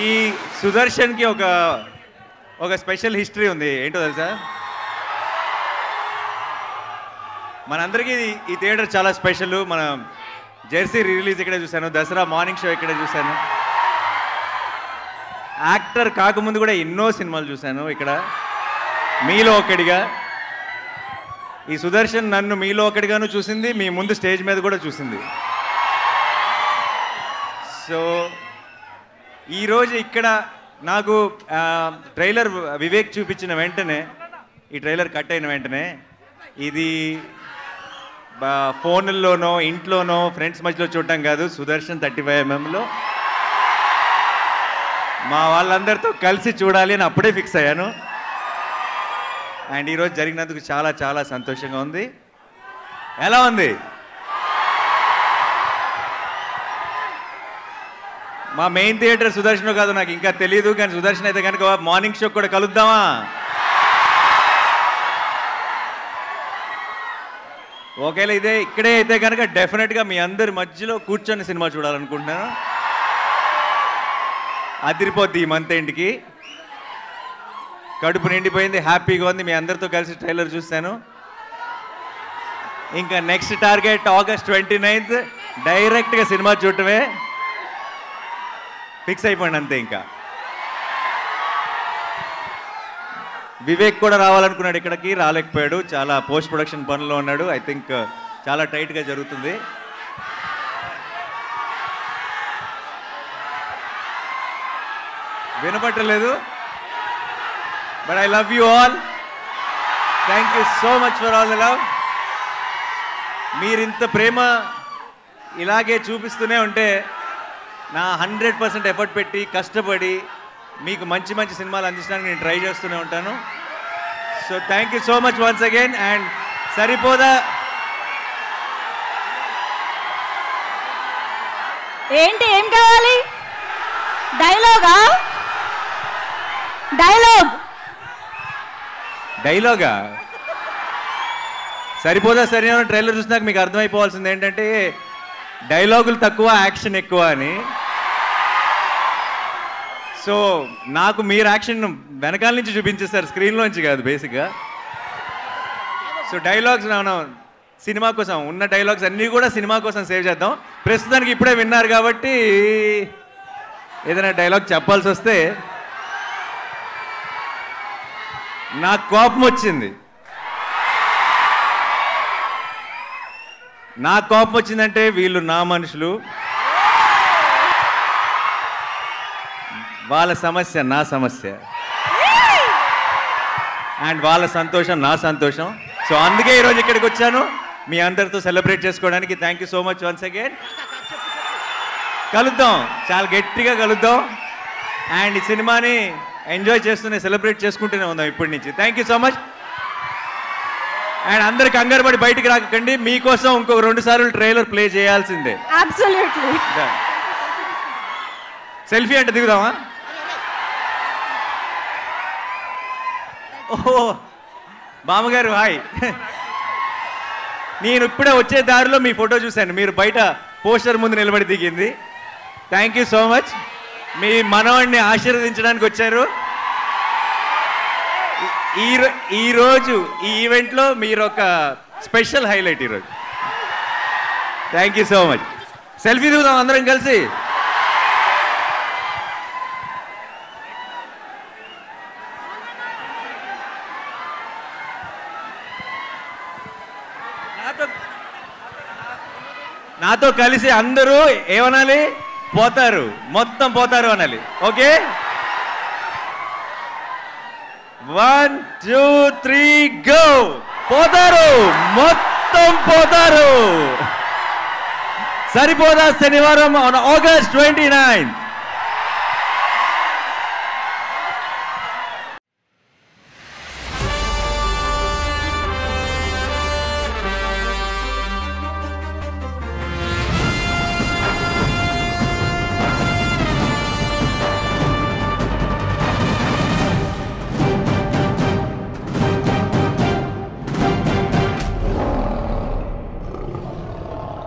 ఈ సుదర్శన్కి ఒక special history ఉంది. ఏంటో తెలుసా? మనందరికీ ఈ థియేటర్ చాలా స్పెషల్. మన జెర్సీ రిలీజ్ ఇక్కడే చూశాను, దసరా మార్నింగ్ షో ఇక్కడే చూశాను, యాక్టర్ కాకముందు కూడా ఎన్నో సినిమాలు చూశాను ఇక్కడ. మీలో ఒకడిగా ఈ సుదర్శన్ నన్ను మీలో ఒకటిగాను చూసింది, మీ ముందు స్టేజ్ మీద కూడా చూసింది. సో ఈరోజు ఇక్కడ నాకు ట్రైలర్ వివేక్ చూపించిన వెంటనే, ఈ ట్రైలర్ కట్ అయిన వెంటనే, ఇది ఫోన్లోనో ఇంట్లోనో ఫ్రెండ్స్ మధ్యలో చూడటం కాదు, సుదర్శన్ 35mm మా వాళ్ళందరితో కలిసి చూడాలి అని అప్పుడే ఫిక్స్ అయ్యాను. అండ్ ఈరోజు జరిగినందుకు చాలా చాలా సంతోషంగా ఉంది. ఎలా ఉంది? మా మెయిన్ థియేటర్ సుదర్శన్ కాదు నాకు ఇంకా తెలియదు, కానీ సుదర్శన్ అయితే కనుక మార్నింగ్ షో కూడా కలుద్దామా? ఒకవేళ ఇక్కడే అయితే కనుక డెఫినెట్గా మీ అందరి మధ్యలో కూర్చొని సినిమా చూడాలనుకుంటున్నాను. అదిరిపోద్ది ఈ మంత్ ఎండ్కి. కడుపు నిండిపోయింది, హ్యాపీగా ఉంది. మీ అందరితో కలిసి ట్రైలర్ చూస్తాను. ఇంకా నెక్స్ట్ టార్గెట్ August 29th డైరెక్ట్గా సినిమా చూడటమే. ఫిక్స్ అయిపోయింది అంతే. ఇంకా వివేక్ కూడా రావాలనుకున్నాడు ఇక్కడికి, రాలేకపోయాడు. చాలా పోస్ట్ ప్రొడక్షన్ పనుల్లో ఉన్నాడు. ఐ థింక్ చాలా టైట్గా జరుగుతుంది. వినపట్టలేదు, but I love you all. Thank you so much for all the love. మీరింత ప్రేమ ఇలాగే చూపిస్తూనే ఉంటే నా 100% ఎఫర్ట్ పెట్టి కష్టపడి మీకు మంచి మంచి సినిమాలు అందించడానికి నేను ట్రై చేస్తూనే ఉంటాను. So thank you so much once again. And సరిపోదా? ఏంటి, ఏం కావాలి? డైలాగా? డైలాగా సరిపోదా? సరైన ట్రైలర్ చూసినాక మీకు అర్థమైపోవాల్సింది ఏంటంటే డైలాగులు తక్కువ, యాక్షన్ ఎక్కువ అని. సో నాకు మీరు యాక్షన్ వెనకాల నుంచి చూపించేస్తారు, స్క్రీన్లోంచి కాదు బేసిక్గా. సో డైలాగ్స్ మనం సినిమా కోసం ఉన్న డైలాగ్స్ అన్నీ కూడా సినిమా కోసం సేవ్ చేద్దాం. ప్రస్తుతానికి ఇప్పుడే విన్నారు కాబట్టి ఏదైనా డైలాగ్ చెప్పాల్సి వస్తే నాకు కోపం వచ్చింది. నాకు కోపం వచ్చిందంటే వీళ్ళు నా మనుషులు, వాళ్ళ సమస్య నా సమస్య, అండ్ వాళ్ళ సంతోషం నా సంతోషం. సో అందుకే ఈరోజు ఇక్కడికి వచ్చాను మీ అందరితో సెలబ్రేట్ చేసుకోవడానికి. Thank you so much once again. కలుద్దాం, చాలా గట్టిగా కలుద్దాం. అండ్ ఈ సినిమాని ఎంజాయ్ చేస్తూనే సెలబ్రేట్ చేసుకుంటూనే ఉందాం ఇప్పటి నుంచి. Thank you so much. And అందరికి కంగారు పడి బయటికి రాకండి, మీకోసం ఇంకొక 2 సార్లు ట్రైలర్ ప్లే చేయాల్సిందే. సెల్ఫీ అంటే దిగుదామా? ఓహో బామ్మగారు హాయ్. నేను ఇప్పుడే వచ్చే దారిలో మీ ఫోటో చూశాను, మీరు బయట పోస్టర్ ముందు నిలబడి దిగింది. Thank you so much. మీ మనవాడిని ఆశీర్వదించడానికి వచ్చారు. ఈరోజు ఈ ఈవెంట్లో మీరు ఒక స్పెషల్ హైలైట్ ఈరోజు. Thank you so much. Selfie దిగుదాం అందరం కలిసి. నాతో కలిసి అందరూ ఏమనాలి? పోతారు, మొత్తం పోతారు అనాలి. Okay, 1 2 3 go. పోతారు, మొత్తం పోతారు. సరిపోదా? శనివారం on August 29th.